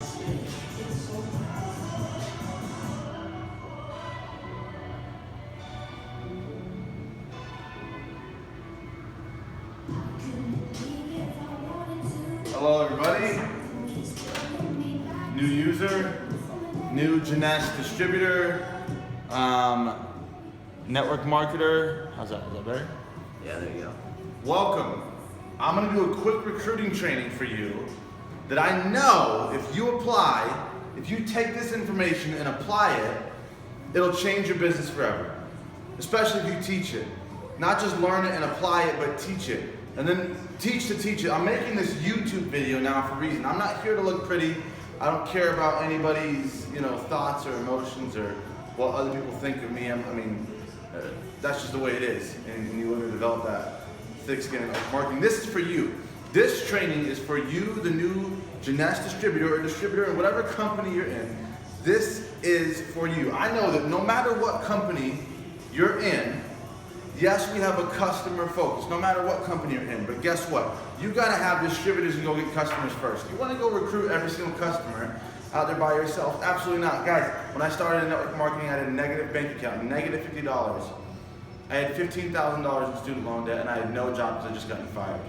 Hello everybody, new user, new Jeunesse distributor, network marketer. How's that? Is that better? Yeah, there you go. Welcome. I'm going to do a quick recruiting training for you that I know if you apply, if you take this information and apply it, it'll change your business forever. Especially if you teach it. Not just learn it and apply it, but teach it. And then teach to teach it. I'm making this YouTube video now for a reason. I'm not here to look pretty. I don't care about anybody's, thoughts or emotions or what other people think of me. That's just the way it is. And you want to develop that thick skin of marketing. This is for you. This training is for you, the new Jeunesse distributor or distributor in whatever company you're in. This is for you. I know that no matter what company you're in, yes, we have a customer focus, no matter what company you're in, but guess what? You gotta have distributors and go get customers first. You wanna go recruit every single customer out there by yourself? Absolutely not. Guys, when I started in network marketing, I had a negative bank account, negative $50. I had $15,000 in student loan debt and I had no job because I just gotten fired.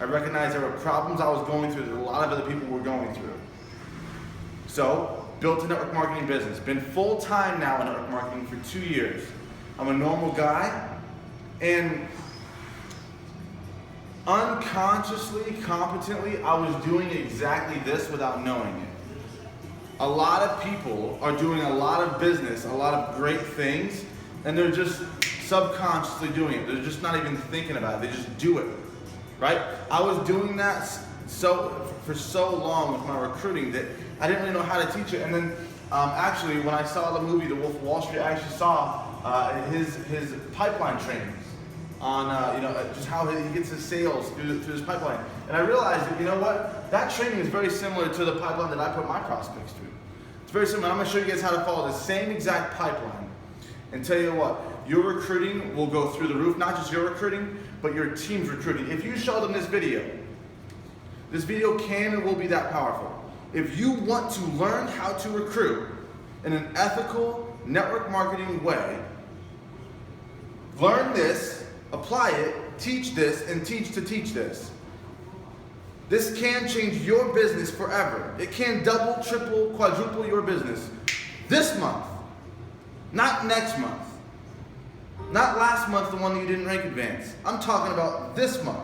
I recognized there were problems I was going through that a lot of other people were going through. So, built a network marketing business. Been full-time now in network marketing for 2 years. I'm a normal guy, and unconsciously, competently, I was doing exactly this without knowing it. A lot of people are doing a lot of business, a lot of great things, and they're just subconsciously doing it. They're just not even thinking about it. They just do it, right? I was doing that for so long with my recruiting that I didn't really know how to teach it. And then actually, when I saw the movie The Wolf of Wall Street, I actually saw his pipeline trainings on just how he gets his sales through his pipeline. And I realized that, you know what, that training is very similar to the pipeline that I put my prospects through. It's very similar. I'm going to show you guys how to follow the same exact pipeline and tell you what, your recruiting will go through the roof. Not just your recruiting, but your team's recruiting. If you show them this video can and will be that powerful. If you want to learn how to recruit in an ethical network marketing way, learn this, apply it, teach this, and teach to teach this. This can change your business forever. It can double, triple, quadruple your business this month, not next month, not last month, the one that you didn't rank advance. I'm talking about this month.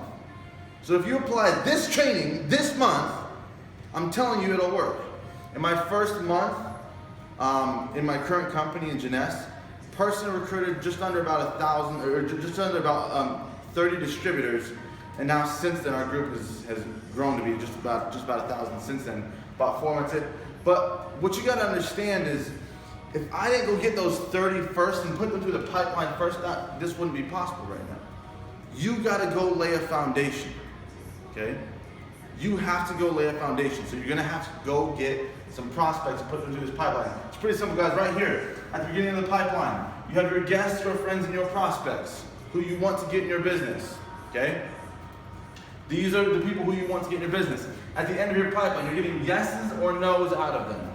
So if you apply this training this month, I'm telling you it'll work. In my first month, in my current company in Jeunesse, personally recruited just under about 1,000, or just under about 30 distributors, and now since then our group has grown to be just about 1,000 since then, about 4 months in. But what you got to understand is, if I didn't go get those 30 first and put them through the pipeline first, this wouldn't be possible right now. You got to go lay a foundation, okay? You have to go lay a foundation. So you're going to have to go get some prospects and put them through this pipeline. It's pretty simple, guys. Right here, at the beginning of the pipeline, you have your guests, your friends, and your prospects who you want to get in your business, okay? These are the people who you want to get in your business. At the end of your pipeline, you're getting yeses or nos out of them,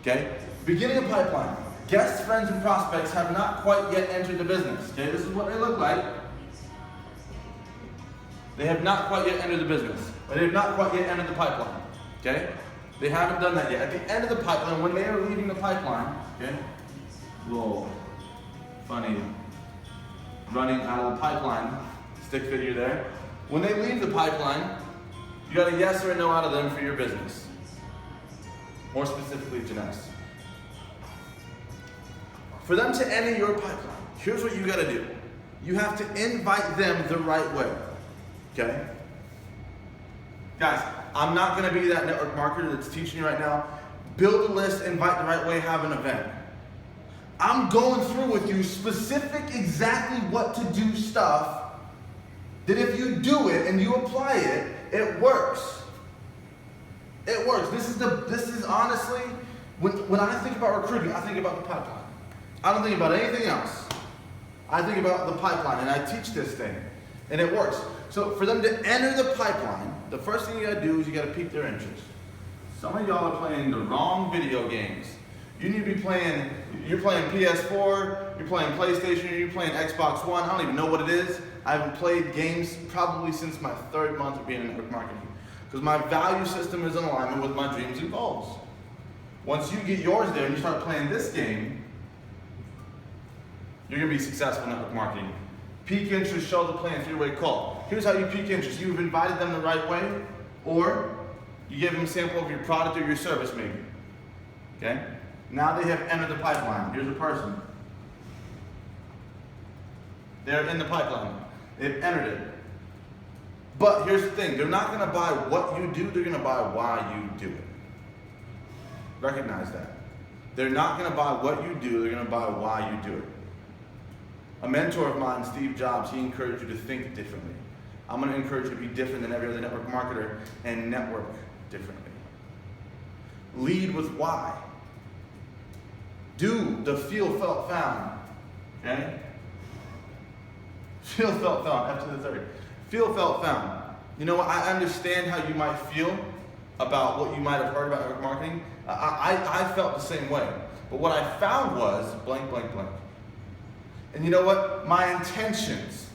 okay? Beginning of pipeline, guests, friends, and prospects have not quite yet entered the business, okay? This is what they look like. They have not quite yet entered the business. Or they have not quite yet entered the pipeline, okay? They haven't done that yet. At the end of the pipeline, when they are leaving the pipeline, okay? Little funny running out of the pipeline stick figure there. When they leave the pipeline, you got a yes or a no out of them for your business. More specifically, Jeunesse. For them to enter your pipeline, here's what you got to do. You have to invite them the right way. Okay? Guys, I'm not going to be that network marketer that's teaching you right now. Build a list, invite the right way, have an event. I'm going through with you specific exactly what to do stuff that if you do it and you apply it, it works. It works. This is honestly, when I think about recruiting, I think about the pipeline. I don't think about anything else. I think about the pipeline, and I teach this thing, and it works. So for them to enter the pipeline, the first thing you gotta do is you gotta pique their interest. Some of y'all are playing the wrong video games. You need to be playing, you're playing PS4, you're playing PlayStation, you're playing Xbox One. I don't even know what it is. I haven't played games probably since my 3rd month of being in network marketing. Because my value system is in alignment with my dreams and goals. Once you get yours there and you start playing this game, you're going to be successful in network marketing. Peak interest, show the plan, 3-way call. Here's how you peak interest. You've invited them the right way, or you give them a sample of your product or your service maybe. Okay? Now they have entered the pipeline. Here's a person. They're in the pipeline. They've entered it. But here's the thing. They're not going to buy what you do. They're going to buy why you do it. Recognize that. They're not going to buy what you do. They're going to buy why you do it. A mentor of mine, Steve Jobs, he encouraged you to think differently. I'm going to encourage you to be different than every other network marketer and network differently. Lead with why. Do the feel, felt, found. Okay? Feel, felt, found. F to the 3rd. Feel, felt, found. You know what? I understand how you might feel about what you might have heard about network marketing. I felt the same way. But what I found was blank, blank, blank. And you know what? My intentions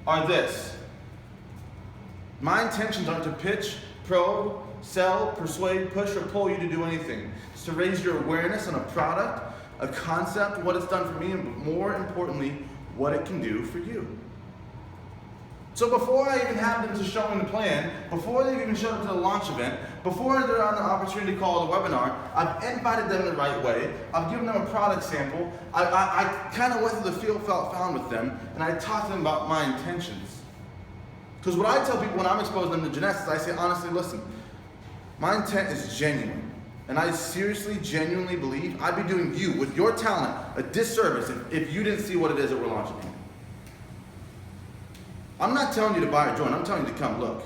are this. My intentions aren't to pitch, probe, sell, persuade, push, or pull you to do anything. It's to raise your awareness on a product, a concept, what it's done for me, and more importantly, what it can do for you. So before I even have them to show them the plan, before they've even showed up to the launch event, before they're on the opportunity call, the webinar, I've invited them the right way. I've given them a product sample. I kind of went through the feel, felt, found with them, and I talked to them about my intentions. Because what I tell people when I'm exposing them to Jeunesse is I say, honestly, listen, my intent is genuine. And I seriously, genuinely believe I'd be doing you, with your talent, a disservice if you didn't see what it is that we're launching. I'm not telling you to buy or join, I'm telling you to come look.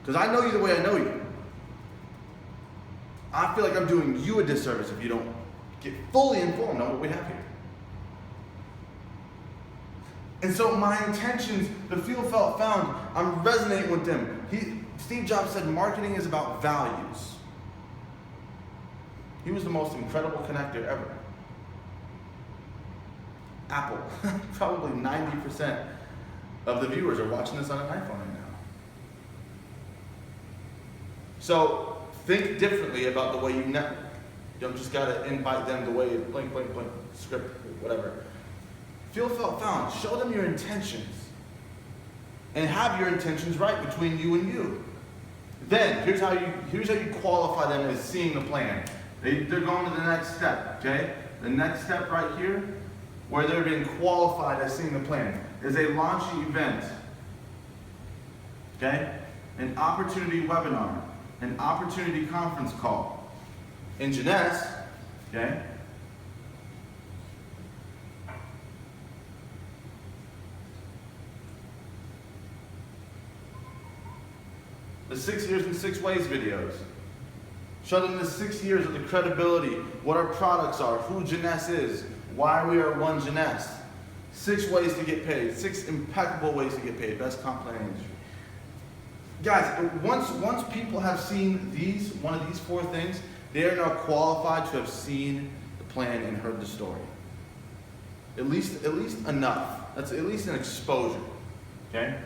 Because I know you the way I know you. I feel like I'm doing you a disservice if you don't get fully informed on what we have here. And so my intentions, the feel, felt, found, I'm resonating with them. Steve Jobs said marketing is about values. He was the most incredible connector ever. Apple, probably 90% of the viewers are watching this on an iPhone right now. So think differently about the way you network. You don't just gotta invite them the way blank, blank, blank, script, whatever. Feel, felt, found. Show them your intentions. And have your intentions right between you and you. Then, here's how you qualify them as seeing the plan. They're going to the next step, okay? The next step right here, where they're being qualified as seeing the plan, is a launch event, okay? An opportunity webinar, an opportunity conference call. In Jeunesse, okay? The 6 years and 6 ways videos. Show them the 6 years of the credibility, what our products are, who Jeunesse is, why we are one Jeunesse. 6 ways to get paid, 6 impeccable ways to get paid, best comp plan in the industry. Guys, once people have seen one of these 4 things, they are now qualified to have seen the plan and heard the story. At least enough. That's at least an exposure. Okay?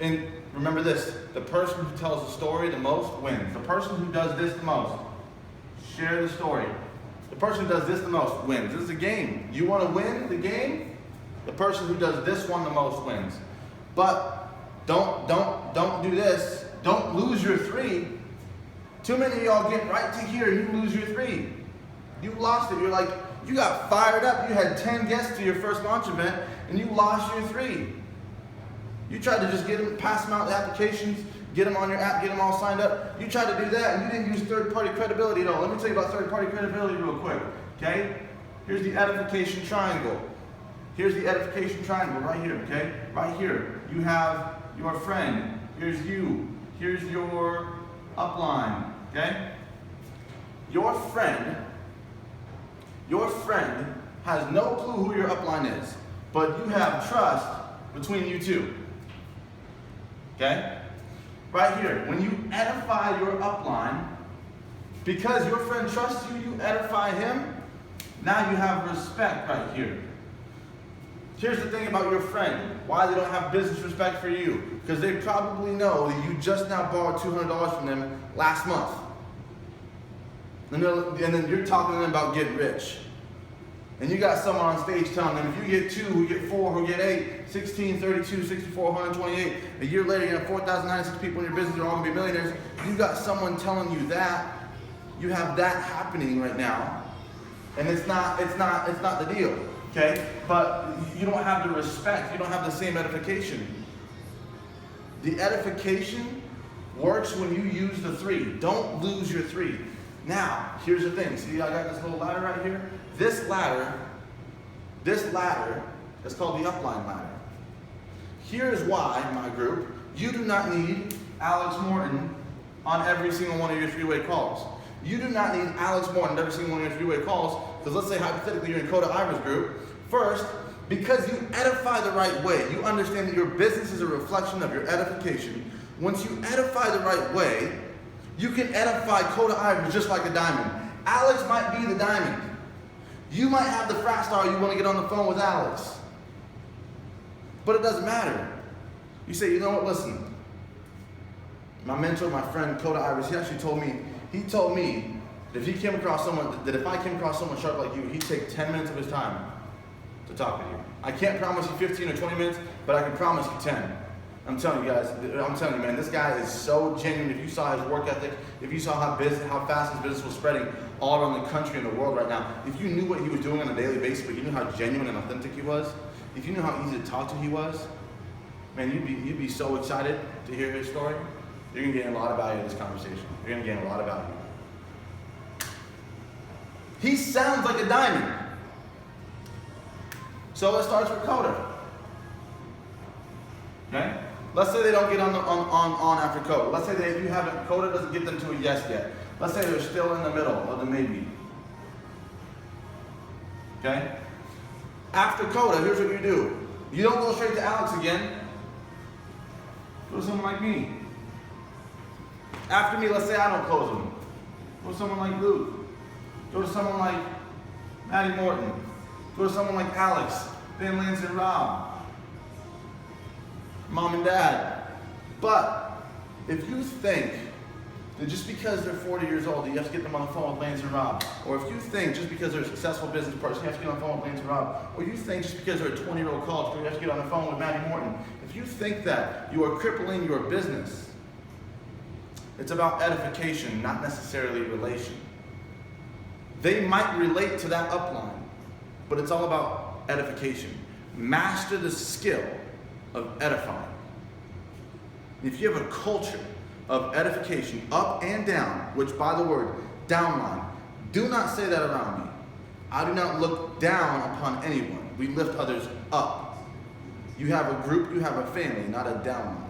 And remember this, the person who tells the story the most wins. The person who does this the most, share the story. The person who does this the most wins. This is a game. You want to win the game? The person who does this one the most wins. But don't do this. Don't lose your 3. Too many of y'all get right to here and you lose your 3. You lost it. You're like, you got fired up. You had 10 guests to your first launch event and you lost your 3. You tried to just pass them out the applications, get them on your app, get them all signed up. You tried to do that and you didn't use third-party credibility at all. Let me tell you about third-party credibility real quick, okay? Here's the edification triangle. Here's the edification triangle right here, okay? Right here, you have your friend. Here's you. Here's your upline, okay? Your friend has no clue who your upline is, but you have trust between you two. Okay? Right here, when you edify your upline, because your friend trusts you, you edify him, now you have respect right here. Here's the thing about your friend, why they don't have business respect for you. Because they probably know that you just now borrowed $200 from them last month. And then you're talking to them about getting rich. And you got someone on stage telling them, if you get 2, who get 4, who get 8, 16, 32, 64, 128, a year later you have 4,096 people in your business, they're all gonna be millionaires. You got someone telling you that, you have that happening right now. And it's not the deal, okay? But you don't have the respect, you don't have the same edification. The edification works when you use the 3. Don't lose your 3. Now, here's the thing. See, I got this little ladder right here. This ladder is called the upline ladder. Here's why, my group, you do not need Alex Morton on every single one of your 3-way calls. You do not need Alex Morton on every single one of your 3-way calls, because let's say hypothetically you're in Coda Ivers group. First, because you edify the right way, you understand that your business is a reflection of your edification. Once you edify the right way, you can edify Coda Ivers just like a diamond. Alex might be the diamond. You might have the frat star, you want to get on the phone with Alex. But it doesn't matter. You say, you know what, listen. My mentor, my friend, Coda Ivers, he actually told me that if he came across someone, that if I came across someone sharp like you, he'd take 10 minutes of his time to talk with you. I can't promise you 15 or 20 minutes, but I can promise you 10. I'm telling you guys, man, this guy is so genuine. If you saw his work ethic, if you saw how fast his business was spreading all around the country and the world right now, if you knew what he was doing on a daily basis, but you knew how genuine and authentic he was, if you knew how easy to talk to he was, man, you'd be so excited to hear his story. You're gonna gain a lot of value in this conversation. You're gonna gain a lot of value. He sounds like a diamond. So it starts with Coda. Okay? Let's say they don't get on after Coda. Let's say Coda doesn't get them to a yes yet. Let's say they're still in the middle of the maybe. Okay? After Coda, here's what you do. You don't go straight to Alex again. Go to someone like me. After me, let's say I don't close them. Go to someone like Luke. Go to someone like Maddie Morton. Go to someone like Alex, then Lance and Rob. Mom and Dad. But if you think that just because they're 40 years old, you have to get them on the phone with Lance and Rob, or if you think just because they're a successful business person, you have to get on the phone with Lance and Rob, or you think just because they're a 20-year-old college student, you have to get on the phone with Maddie Morton, if you think that, you are crippling your business. It's about edification, not necessarily relation. They might relate to that upline, but it's all about edification. Master the skill of edifying. If you have a culture of edification, up and down, which by the word, downline, do not say that around me. I do not look down upon anyone. We lift others up. You have a group, you have a family, not a downline.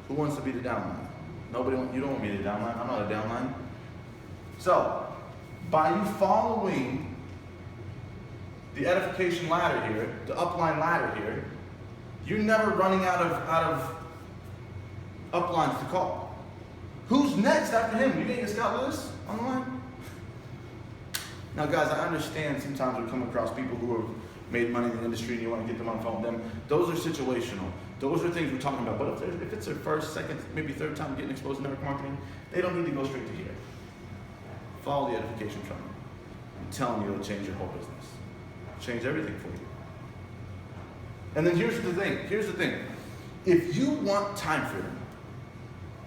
Who wants to be the downline? You don't want me to be the downline. I'm not a downline. So, by you following the edification ladder here, the upline ladder here, you're never running out of uplines to call. Who's next after him? You gonna get Scott Lewis on the line? Now guys, I understand sometimes we come across people who have made money in the industry and you want to get them on the phone with them. Those are situational. Those are things we're talking about. But if it's their first, second, maybe third time getting exposed to network marketing, they don't need to go straight to here. Follow the edification train. I'm telling you, it'll change your whole business. Change everything for you. And then here's the thing. If you want time freedom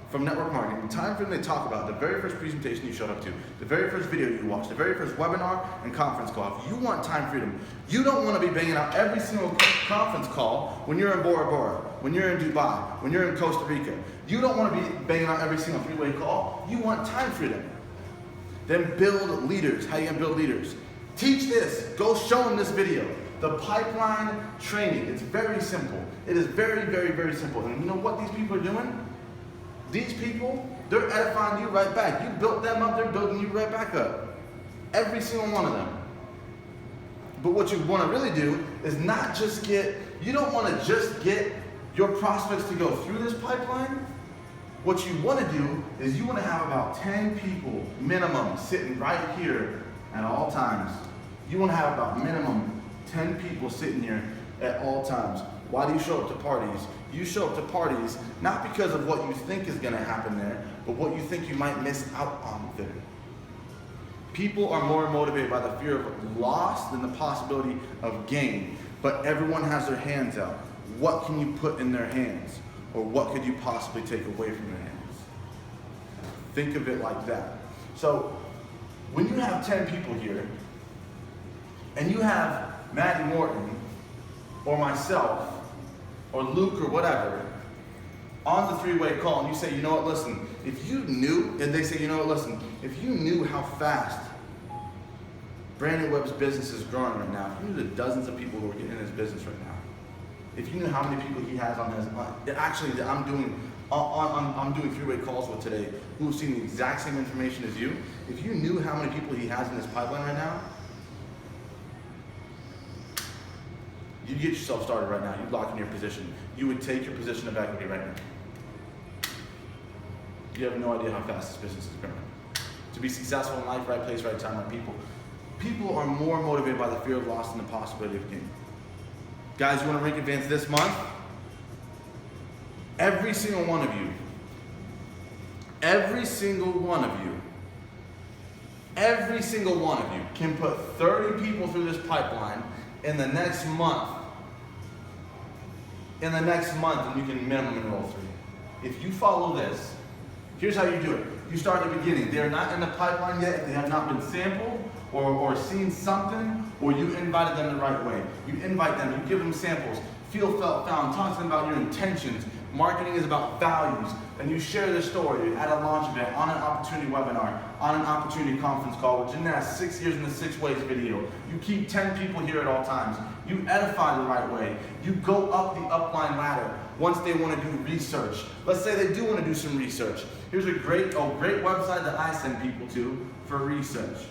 from network marketing, the time freedom they talk about, the very first presentation you showed up to, the very first video you watched, the very first webinar and conference call, if you want time freedom, you don't want to be banging out every single conference call when you're in Bora Bora, when you're in Dubai, when you're in Costa Rica. You don't want to be banging out every single 3-way call. You want time freedom. Then build leaders. How are you going to build leaders? Teach this. Go show them this video. The pipeline training. It's very simple. It is very, very, very simple. And you know what these people are doing? These people, they're edifying you right back. You built them up, they're building you right back up. Every single one of them. But what you want to really do is not just you don't want to just get your prospects to go through this pipeline, what you want to do is you want to have about 10 people minimum sitting right here at all times. You want to have about minimum 10 people sitting here at all times. Why do you show up to parties? You show up to parties not because of what you think is going to happen there, but what you think you might miss out on there. People are more motivated by the fear of loss than the possibility of gain. But everyone has their hands out. What can you put in their hands? Or what could you possibly take away from their hands? Think of it like that. So when you have 10 people here, and you have Maddie Morton, or myself, or Luke, or whatever, on the three-way call, and you say, you know what, listen, if you knew, and they say, you know what, listen, if you knew how fast Brandon Webb's business is growing right now, if you knew the dozens of people who are getting in his business right now, if you knew how many people he has on his, actually, I'm doing three-way calls with today who have seen the exact same information as you, if you knew how many people he has in this pipeline right now, you'd get yourself started right now. You'd lock in your position. You would take your position of equity right now. You have no idea how fast this business is growing. To be successful in life, right place, right time, right people. People are more motivated by the fear of loss than the possibility of gain. Guys, you want to rank advance this month? Every single one of you, every single one of you can put 30 people through this pipeline in the next month. And you can minimum enroll 3. If you follow this, here's how you do it. You start at the beginning. They're not in the pipeline yet if they have not been sampled or seen something, or you invited them the right way. You invite them, you give them samples, feel, felt, found, talk to them about your intentions. Marketing is about values. And you share their story at a launch event, on an opportunity webinar, on an opportunity conference call with Jeanette, 6 years in the 6 ways video. You keep 10 people here at all times. You edify the right way. You go up the upline ladder once they want to do research. Let's say they do want to do some research. Here's a great website that I send people to for research.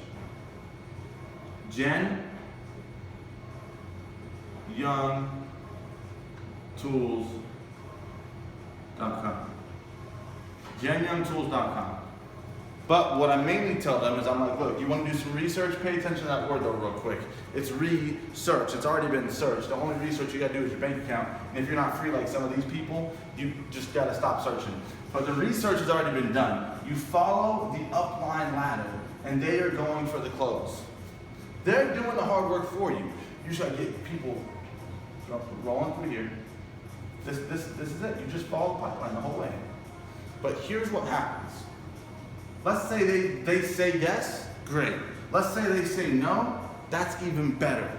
JenYoungTools.com. JenYoungTools.com. But what I mainly tell them is I'm like, look, you want to do some research? Pay attention to that word though real quick. It's research. It's already been searched. The only research you got to do is your bank account. And if you're not free like some of these people, you just got to stop searching. But the research has already been done. You follow the upline ladder and they are going for the close. They're doing the hard work for you. You just got to get people rolling through here. This is it. You just follow the pipeline the whole way. But here's what happens. Let's say they say yes, great. Let's say they say no, that's even better.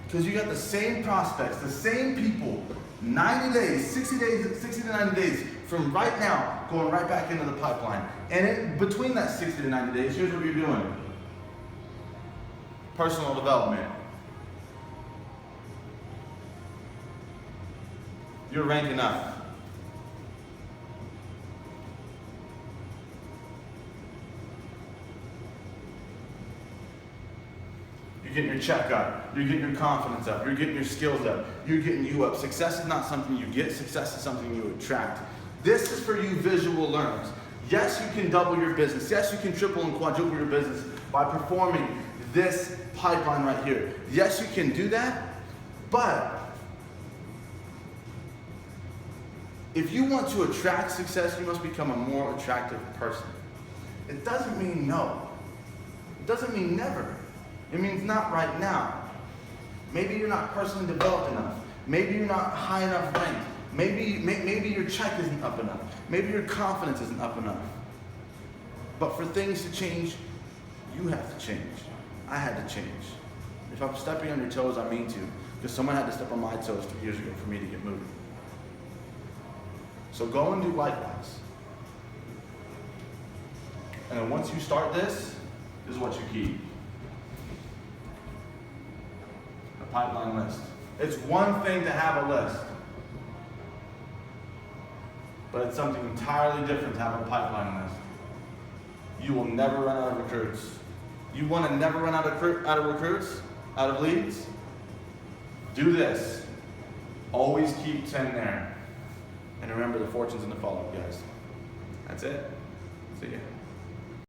Because you got the same prospects, the same people, 90 days, 60 to 90 days from right now, going right back into the pipeline. And between that 60 to 90 days, here's what you're doing. Personal development. You're ranking up. You're getting your check up. You're getting your confidence up. You're getting your skills up. You're getting you up. Success is not something you get. Success is something you attract. This is for you visual learners. Yes, you can double your business. Yes, you can triple and quadruple your business by performing this pipeline right here. Yes, you can do that, but if you want to attract success, you must become a more attractive person. It doesn't mean no. It doesn't mean never. It means not right now. Maybe you're not personally developed enough. Maybe you're not high enough ranked. Maybe your check isn't up enough. Maybe your confidence isn't up enough. But for things to change, you have to change. I had to change. If I'm stepping on your toes, I mean to, because someone had to step on my toes 3 years ago for me to get moving. So go and do likewise. And then once you start this is what you keep. A pipeline list. It's one thing to have a list, but it's something entirely different to have a pipeline list. You will never run out of recruits. You want to never run out of recruits, out of leads? Do this. Always keep 10 there. And remember, the fortune's in the follow-up, guys. That's it. See ya.